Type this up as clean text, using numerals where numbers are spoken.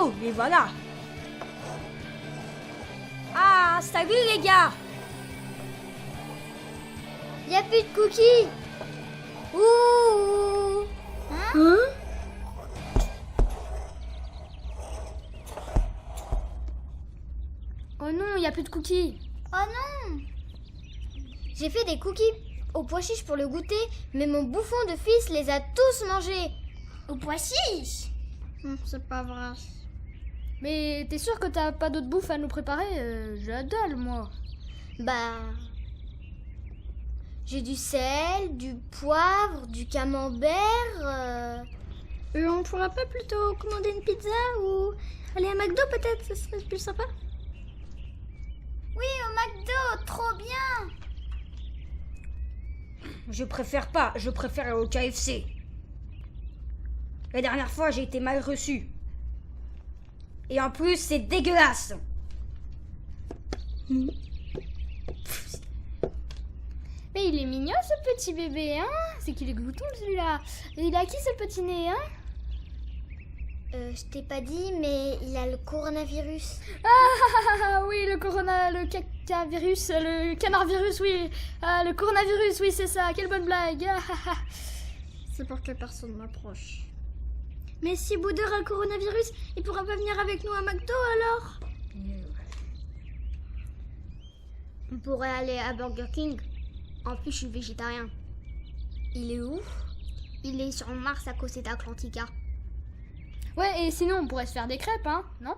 tout, et voilà. Ah, salut les gars. Y a plus de cookies. Ouh. Hein? Oh non, il n'y a plus de cookies. Oh non. J'ai fait des cookies au pois chiche pour le goûter, mais mon bouffon de fils les a tous mangés. Au pois chiche? C'est pas vrai. Mais t'es sûr que t'as pas d'autre bouffe à nous préparer? J'ai la dalle, moi. Bah... J'ai du sel, du poivre, du camembert... On pourra pas plutôt commander une pizza ou aller à McDo peut-être, ce serait plus sympa. Oui, au McDo, trop bien. Je préfère pas, je préfère aller au KFC. La dernière fois, j'ai été mal reçu. Et en plus, c'est dégueulasse. Mais il est mignon ce petit bébé, hein? C'est qu'il est glouton celui-là. Il a qui ce petit nez, hein? Je t'ai pas dit, mais il a le coronavirus. Ah oui, le cacavirus, le canard-virus, oui. Ah, le coronavirus, oui, c'est ça. Quelle bonne blague. C'est pour que personne m'approche. Mais si Bouder a le coronavirus, il pourra pas venir avec nous à McDo alors? On pourrait aller à Burger King. En plus, je suis végétarien. Il est où? Il est sur Mars à côté d'Atlantica. Ouais, et sinon, on pourrait se faire des crêpes, hein? Non?